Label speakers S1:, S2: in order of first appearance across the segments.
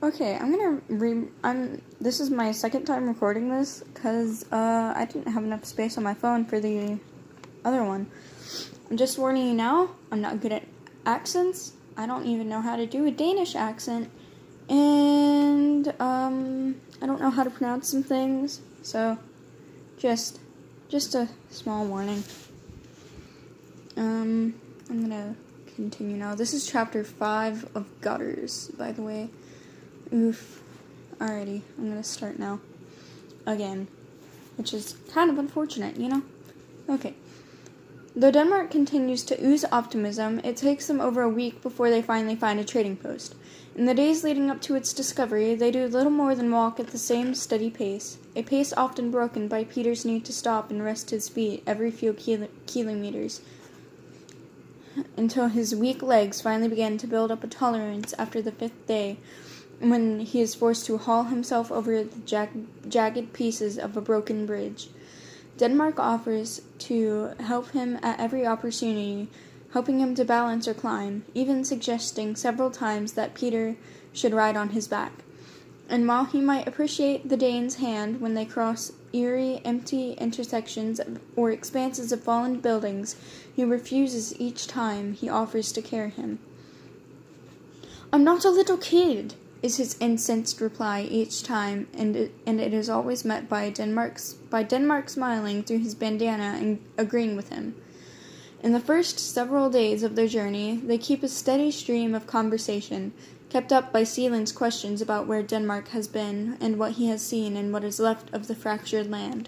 S1: Okay, this is my second time recording this, because, I didn't have enough space on my phone for the other one. I'm just warning you now, I'm not good at accents. I don't even know how to do a Danish accent. And, I don't know how to pronounce some things, so, just a small warning. I'm gonna continue now. This is chapter 5 of Gutters, by the way. Oof. Alrighty, I'm gonna start now. Again. Which is kind of unfortunate, you know? Okay. Though Denmark continues to ooze optimism, it takes them over a week before they finally find a trading post. In the days leading up to its discovery, they do little more than walk at the same steady pace, a pace often broken by Peter's need to stop and rest his feet every few kilometers, until his weak legs finally begin to build up a tolerance after the 5th day, when he is forced to haul himself over the jagged pieces of a broken bridge. Denmark offers to help him at every opportunity, helping him to balance or climb, even suggesting several times that Peter should ride on his back. And while he might appreciate the Dane's hand when they cross eerie, empty intersections or expanses of fallen buildings, he refuses each time he offers to carry him. "I'm not a little kid," is his incensed reply each time, and it is always met by Denmark smiling through his bandana and agreeing with him. In the first several days of their journey, they keep a steady stream of conversation, kept up by Seeland's questions about where Denmark has been and what he has seen and what is left of the fractured land.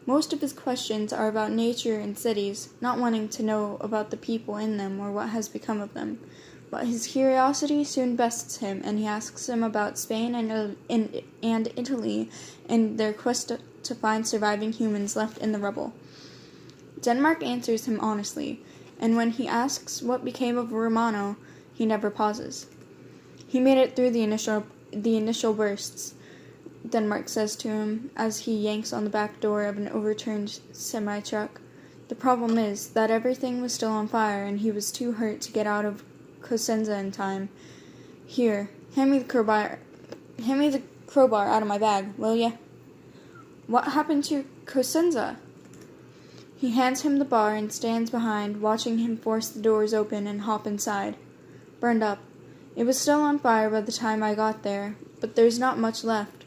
S1: Most of his questions are about nature and cities, not wanting to know about the people in them or what has become of them. But his curiosity soon bests him, and he asks him about Spain and Italy and their quest to find surviving humans left in the rubble. Denmark answers him honestly, and when he asks what became of Romano, he never pauses. "He made it through the initial bursts," Denmark says to him as he yanks on the back door of an overturned semi-truck. "The problem is that everything was still on fire, and he was too hurt to get out of Cosenza in time. Here, hand me the crowbar out of my bag, will ya?" "What happened to Cosenza?" He hands him the bar and stands behind, watching him force the doors open and hop inside. "Burned up. It was still on fire by the time I got there, but there's not much left."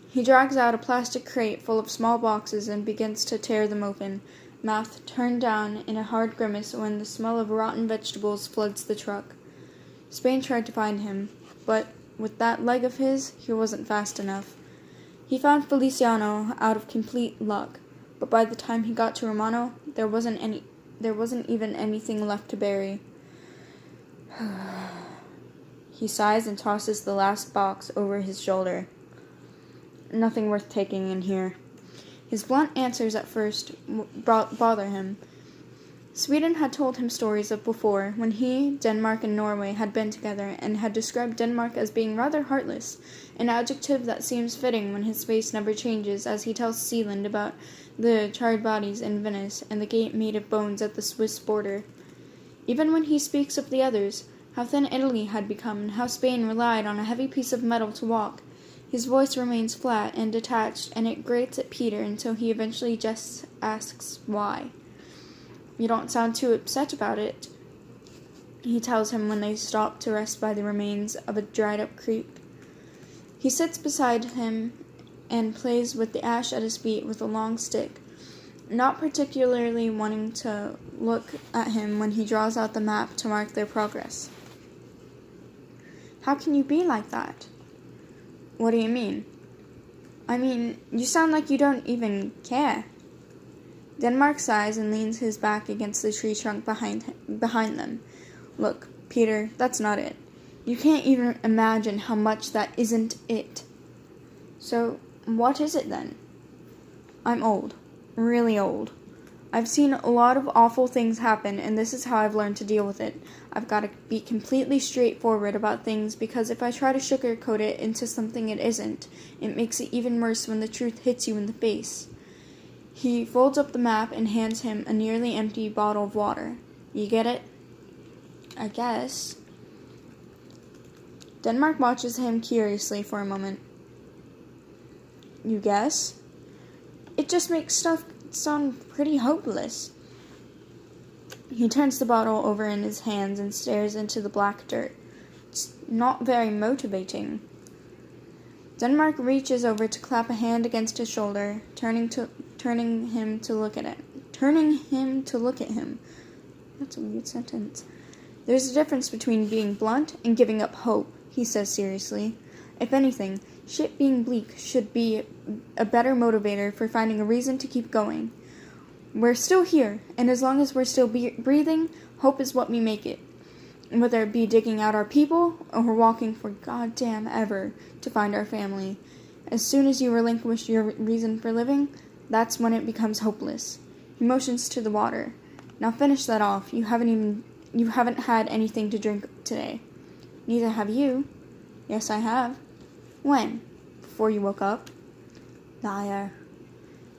S1: He drags out a plastic crate full of small boxes and begins to tear them open, mouth turned down in a hard grimace when the smell of rotten vegetables floods the truck. Spain tried to find him, but with that leg of his, he wasn't fast enough. He found Feliciano out of complete luck, but by the time he got to Romano, there wasn't even anything left to bury. He sighs and tosses the last box over his shoulder. "Nothing worth taking in here." His blunt answers at first bother him. Sweden had told him stories of before, when he, Denmark, and Norway had been together, and had described Denmark as being rather heartless, an adjective that seems fitting when his face never changes as he tells Seeland about the charred bodies in Venice and the gate made of bones at the Swiss border. Even when he speaks of the others, how thin Italy had become and how Spain relied on a heavy piece of metal to walk, his voice remains flat and detached, and it grates at Peter until he eventually just asks why. "You don't sound too upset about it," he tells him when they stop to rest by the remains of a dried-up creek. He sits beside him and plays with the ash at his feet with a long stick, not particularly wanting to look at him when he draws out the map to mark their progress. "How can you be like that?" "What do you mean?" "I mean, you sound like you don't even care." Denmark sighs and leans his back against the tree trunk behind them. "Look, Peter, that's not it. You can't even imagine how much that isn't it." "So, what is it then?" "I'm old. Really old. I've seen a lot of awful things happen, and this is how I've learned to deal with it. I've got to be completely straightforward about things, because if I try to sugarcoat it into something it isn't, it makes it even worse when the truth hits you in the face." He folds up the map and hands him a nearly empty bottle of water. "You get it?" "I guess." Denmark watches him curiously for a moment. You guess? It just makes stuff sound pretty hopeless. He turns the bottle over in his hands and stares into the black dirt. It's not very motivating. Denmark reaches over to clap a hand against his shoulder, turning him to look at him. That's a weird sentence. There's a difference between being blunt and giving up hope, he says seriously. If anything, shit being bleak should be a better motivator for finding a reason to keep going. We're still here, and as long as we're still breathing, hope is what we make it. Whether it be digging out our people, or walking for goddamn ever to find our family. As soon as you relinquish your reason for living, that's when it becomes hopeless. He motions to the water. Now finish that off. You haven't had anything to drink today. Neither have you. Yes, I have. When? Before you woke up. Liar.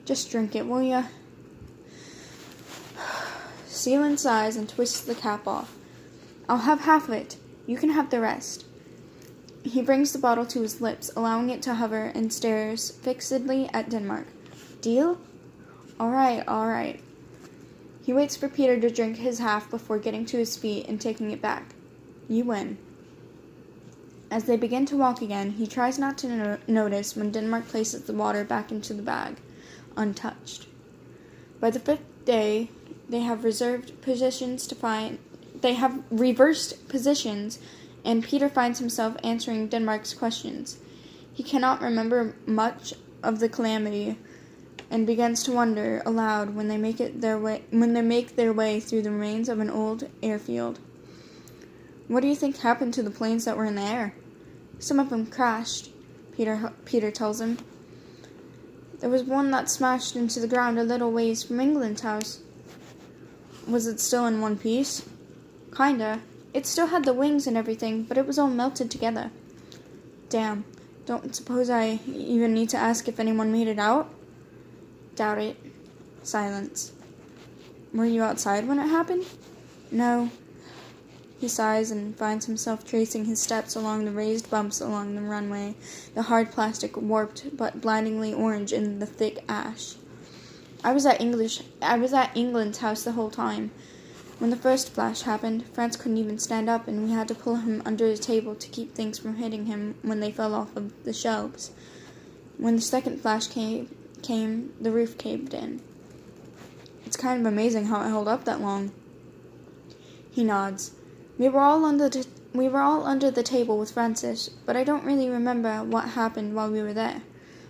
S1: Just drink it, will ya? Seelan sighs and twists the cap off. I'll have half of it. You can have the rest. He brings the bottle to his lips, allowing it to hover, and stares fixedly at Denmark. Deal? All right. He waits for Peter to drink his half before getting to his feet and taking it back. You win. As they begin to walk again, he tries not to notice when Denmark places the water back into the bag, untouched. By the 5th day, they have reversed positions, and Peter finds himself answering Denmark's questions. He cannot remember much of the calamity, and begins to wonder aloud when they make their way through the remains of an old airfield. What do you think happened to the planes that were in the air? Some of them crashed, Peter tells him. There was one that smashed into the ground a little ways from England's house. Was it still in one piece? Kinda. It still had the wings and everything, but it was all melted together. Damn. Don't suppose I even need to ask if anyone made it out? Doubt it. Silence. Were you outside when it happened? No. He sighs and finds himself tracing his steps along the raised bumps along the runway, the hard plastic warped but blindingly orange in the thick ash. I was at England's house the whole time. When the first flash happened, France couldn't even stand up, and we had to pull him under the table to keep things from hitting him when they fell off of the shelves. When the second flash came, the roof caved in. It's kind of amazing how it held up that long. He nods. We were all under the table with Francis, but I don't really remember what happened while we were there.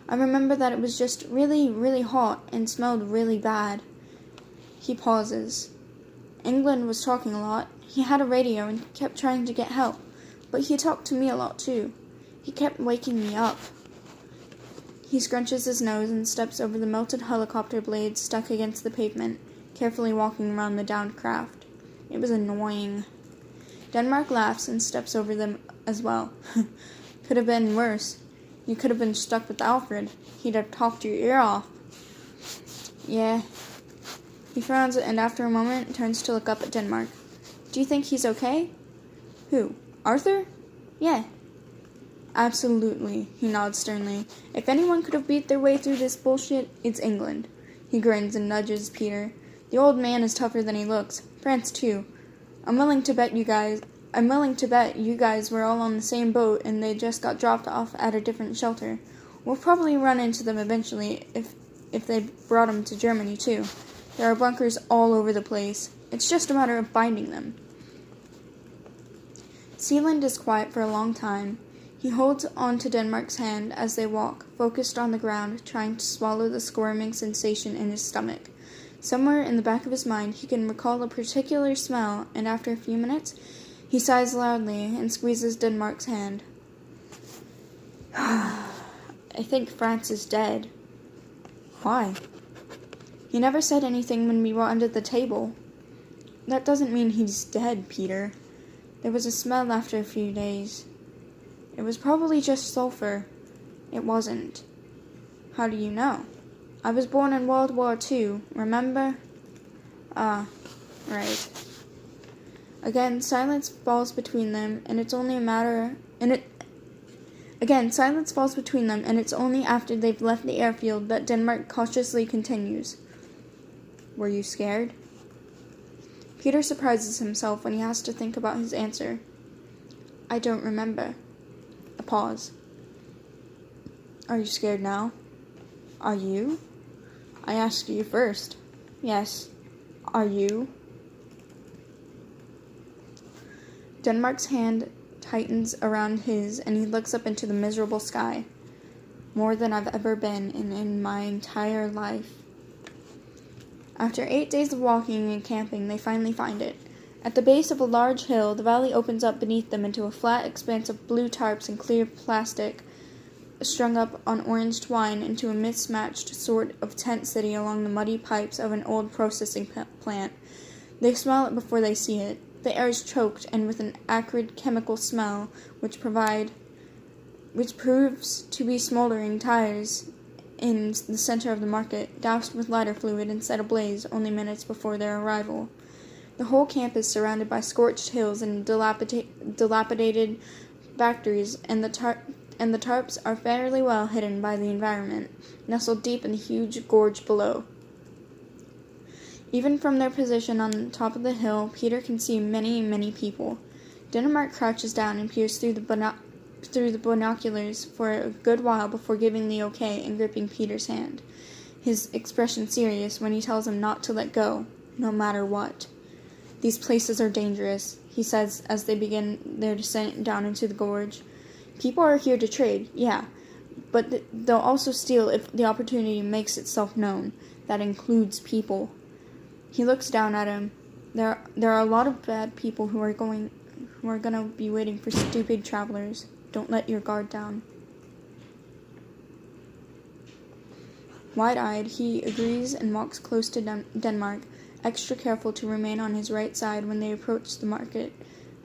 S1: I remember that it was just really, really hot and smelled really bad. He pauses. England was talking a lot. He had a radio and kept trying to get help, but he talked to me a lot too. He kept waking me up. He scrunches his nose and steps over the melted helicopter blades stuck against the pavement, carefully walking around the downed craft. It was annoying. Denmark laughs and steps over them as well. Could have been worse. You could have been stuck with Alfred. He'd have talked your ear off. Yeah. He frowns and after a moment turns to look up at Denmark. Do you think he's okay? Who? Arthur? Yeah. Absolutely, he nods sternly. If anyone could have beat their way through this bullshit, it's England. He grins and nudges Peter. The old man is tougher than he looks. France too. I'm willing to bet you guys were all on the same boat and they just got dropped off at a different shelter. We'll probably run into them eventually if they brought them to Germany too. There are bunkers all over the place. It's just a matter of finding them. Sealand is quiet for a long time. He holds on to Denmark's hand as they walk, focused on the ground, trying to swallow the squirming sensation in his stomach. Somewhere in the back of his mind, he can recall a particular smell, and after a few minutes, he sighs loudly and squeezes Denmark's hand. I think France is dead. Why? He never said anything when we were under the table. That doesn't mean he's dead, Peter. There was a smell after a few days. It was probably just sulfur. It wasn't. How do you know? I was born in World War II, remember? Right. Again, silence falls between them, and it's only a matter Again, silence falls between them, and it's only after they've left the airfield that Denmark cautiously continues. Were you scared? Peter surprises himself when he has to think about his answer. I don't remember. A pause. Are you scared now? Are you? I asked you first. Yes. Are you? Denmark's hand tightens around his, and he looks up into the miserable sky. More than I've ever been in my entire life. After 8 days of walking and camping, they finally find it. At the base of a large hill, the valley opens up beneath them into a flat expanse of blue tarps and clear plastic, strung up on orange twine into a mismatched sort of tent city along the muddy pipes of an old processing plant. They smell it before they see it. The air is choked and with an acrid chemical smell, which proves to be smoldering tires in the center of the market, doused with lighter fluid and set ablaze only minutes before their arrival. The whole camp is surrounded by scorched hills and dilapidated factories, and the tarps are fairly well hidden by the environment, nestled deep in the huge gorge below. Even from their position on top of the hill, Peter can see many, many people. Denmark crouches down and peers through the binoculars for a good while before giving the okay and gripping Peter's hand, his expression serious when he tells him not to let go, no matter what. These places are dangerous, he says as they begin their descent down into the gorge. People are here to trade, yeah, but they'll also steal if the opportunity makes itself known. That includes people. He looks down at him. There are a lot of bad people who are gonna be waiting for stupid travelers. Don't let your guard down. Wide-eyed, he agrees and walks close to Denmark, extra careful to remain on his right side when they approach the market,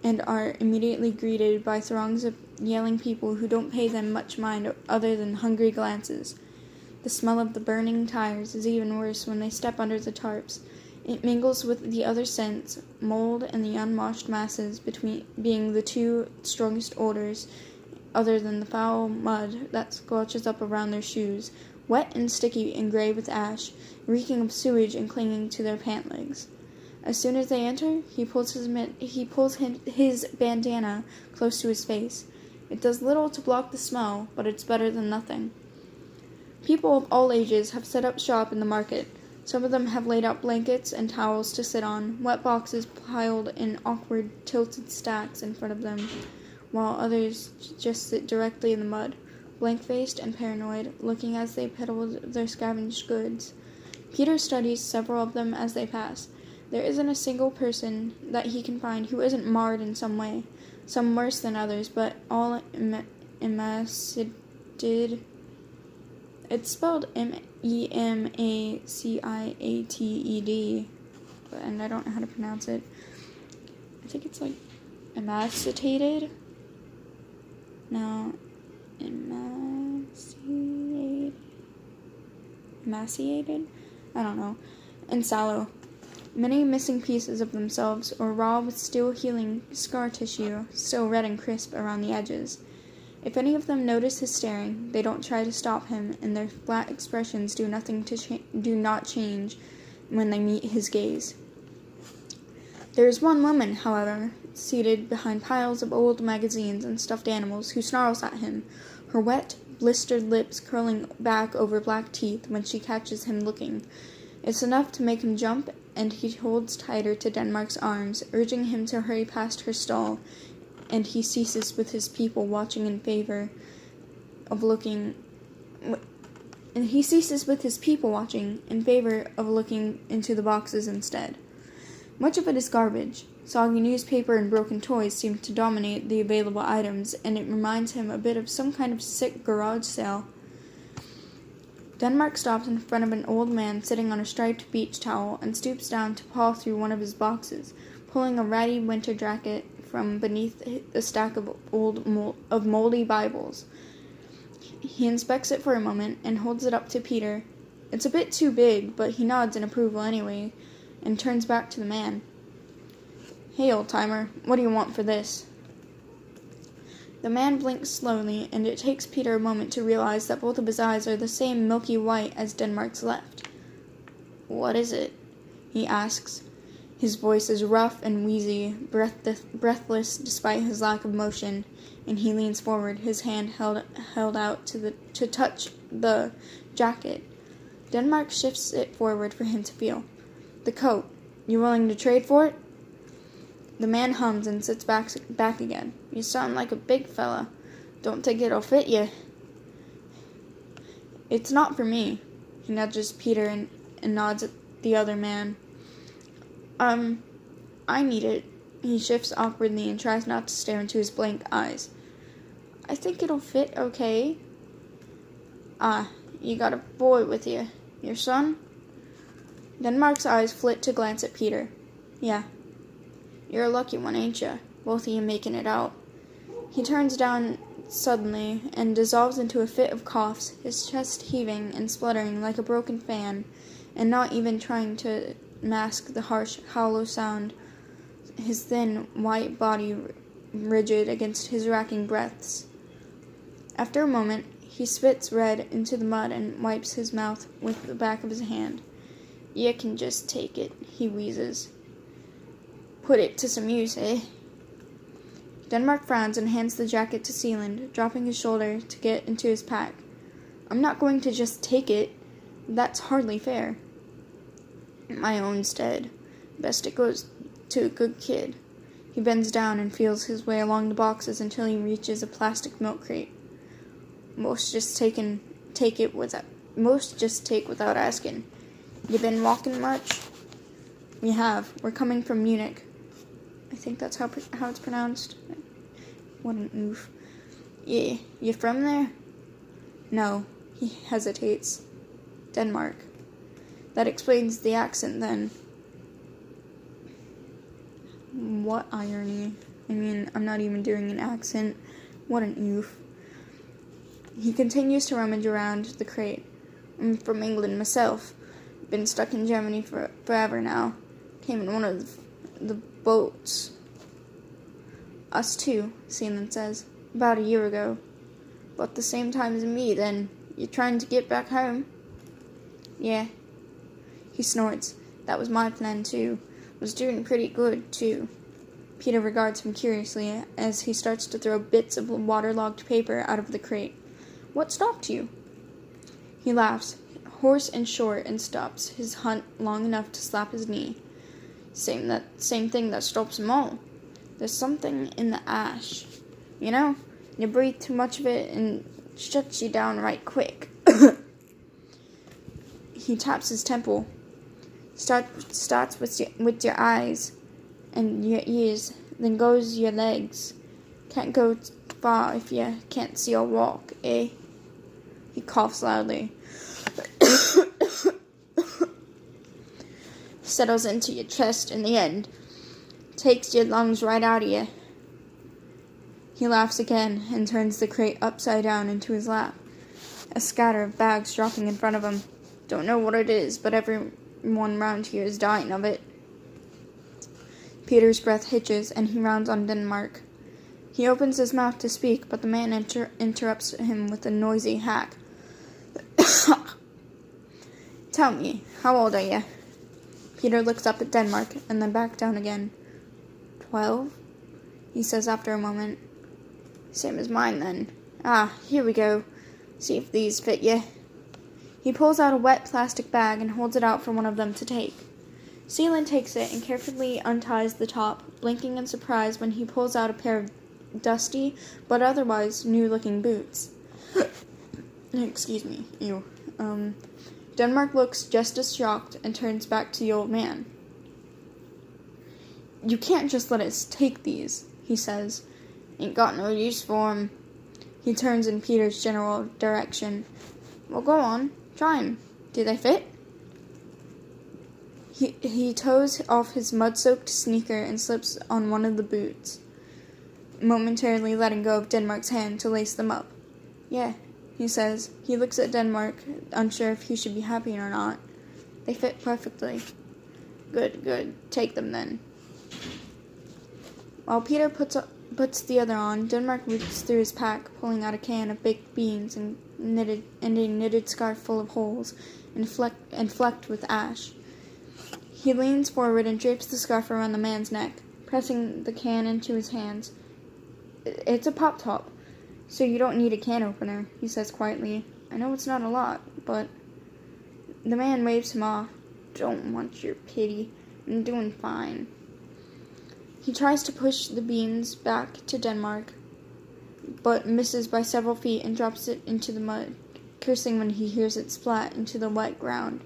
S1: and are immediately greeted by throngs of yelling people who don't pay them much mind other than hungry glances. The smell of the burning tires is even worse when they step under the tarps. It mingles with the other scents, mold and the unwashed masses, being the two strongest odors, other than the foul mud that squelches up around their shoes, wet and sticky and gray with ash, reeking of sewage and clinging to their pant legs. As soon as they enter, he pulls his bandana close to his face. It does little to block the smell, but it's better than nothing. People of all ages have set up shop in the market. Some of them have laid out blankets and towels to sit on, wet boxes piled in awkward, tilted stacks in front of them, while others just sit directly in the mud, blank-faced and paranoid, looking as they peddle their scavenged goods. Peter studies several of them as they pass. There isn't a single person that he can find who isn't marred in some way, some worse than others, but all emaciated. It's spelled Emaciated, and I don't know how to pronounce it. I think it's like emaciated. No, emaciated? I don't know. And sallow. Many missing pieces of themselves, or raw with still healing scar tissue, still red and crisp around the edges. If any of them notice his staring, they don't try to stop him, and their flat expressions do not change when they meet his gaze. There is one woman, however, seated behind piles of old magazines and stuffed animals, who snarls at him, her wet, blistered lips curling back over black teeth when she catches him looking. It's enough to make him jump, and he holds tighter to Denmark's arms, urging him to hurry past her stall, and he ceases with his people watching in favor of looking into the boxes instead. Much of it is garbage. Soggy newspaper and broken toys seem to dominate the available items, and it reminds him a bit of some kind of sick garage sale. Denmark stops in front of an old man sitting on a striped beach towel and stoops down to paw through one of his boxes, pulling a ratty winter jacket from beneath a stack of moldy Bibles. He inspects it for a moment and holds it up to Peter. It's a bit too big, but he nods in approval anyway, and turns back to the man. Hey, old-timer, what do you want for this? The man blinks slowly, and it takes Peter a moment to realize that both of his eyes are the same milky white as Denmark's left. "What is it?" he asks. His voice is rough and wheezy, breathless despite his lack of motion, and he leans forward, his hand held out to touch the jacket. Denmark shifts it forward for him to feel. "The coat. You willing to trade for it?" The man hums and sits back again. "You sound like a big fella. Don't think it'll fit you." "It's not for me." He nudges Peter and nods at the other man. I need it." He shifts awkwardly and tries not to stare into his blank eyes. "I think it'll fit okay." "Ah, you got a boy with you. Your son?" Denmark's eyes flit to glance at Peter. "Yeah." "You're a lucky one, ain't ya? Both of you making it out." He turns down suddenly and dissolves into a fit of coughs, his chest heaving and spluttering like a broken fan, and not even trying to mask the harsh, hollow sound, his thin, white body rigid against his racking breaths. After a moment, he spits red into the mud and wipes his mouth with the back of his hand. "You can just take it," he wheezes. "Put it to some use, eh?" Denmark frowns and hands the jacket to Sealand, dropping his shoulder to get into his pack. "I'm not going to just take it. That's hardly fair." "My own's dead. Best it goes to a good kid." He bends down and feels his way along the boxes until he reaches a plastic milk crate. Most just take without asking. "You been walking much?" "We have. We're coming from Munich." I think that's how it's pronounced. What an oof. "Yeah, you from there?" "No." He hesitates. "Denmark." "That explains the accent, then." What irony. I mean, I'm not even doing an accent. What an oof. He continues to rummage around the crate. "I'm from England myself. Been stuck in Germany for forever now. Came in one of the boats." "Us too," Sealand says. "About a year ago." "About the same time as me, then. You trying to get back home?" "Yeah." He snorts. "That was my plan, too. Was doing pretty good, too." Peter regards him curiously as he starts to throw bits of waterlogged paper out of the crate. "What stopped you?" He laughs, hoarse and short, and stops his hunt long enough to slap his knee. Same thing that stops them all. There's something in the ash. You know, you breathe too much of it and shuts you down right quick." He taps his temple. Starts with your eyes and your ears, then goes your legs. Can't go far if you can't see or walk, eh? He coughs loudly. Settles into your chest in the end. Takes your lungs right out of you. He laughs again and turns the crate upside down into his lap. A scatter of bags dropping in front of him. Don't know what it is, but everyone round here is dying of it. Peter's breath hitches, and he rounds on Denmark. He opens his mouth to speak, but the man interrupts him with a noisy hack. "Tell me, how old are you?" Peter looks up at Denmark, and then back down again. 12, he says after a moment. "Same as mine, then. Ah, here we go. See if these fit you." He pulls out a wet plastic bag and holds it out for one of them to take. Sealand takes it and carefully unties the top, blinking in surprise when he pulls out a pair of dusty, but otherwise new-looking boots. Excuse me. Ew. Denmark looks just as shocked and turns back to the old man. "You can't just let us take these," he says. "Ain't got no use for 'em." He turns in Peter's general direction. "Well, go on. Try 'em. Do they fit?" He toes off his mud-soaked sneaker and slips on one of the boots, momentarily letting go of Denmark's hand to lace them up. "Yeah," he says. He looks at Denmark, unsure if he should be happy or not. "They fit perfectly." Good. Take them, then." While Peter puts puts the other on, Denmark reaches through his pack, pulling out a can of baked beans and a knitted scarf full of holes and flecked with ash. He leans forward and drapes the scarf around the man's neck, pressing the can into his hands. It's a pop-top, so you don't need a can opener, he says quietly. I know it's not a lot, but... The man waves him off. Don't want your pity. I'm doing fine. He tries to push the beans back to Denmark, but misses by several feet and drops it into the mud, cursing when he hears it splat into the wet ground.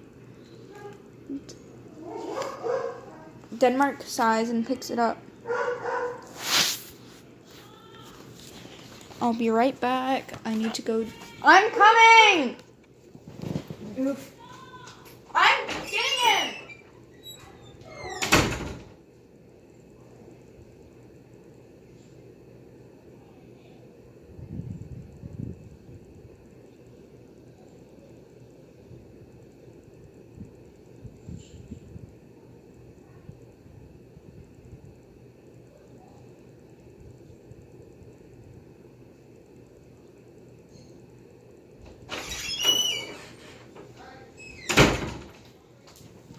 S1: Denmark sighs and picks it up. I'll be right back. I need to go. I'm coming! Oof. I'm getting it!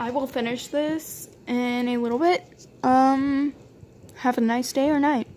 S1: I will finish this in a little bit. Have a nice day or night.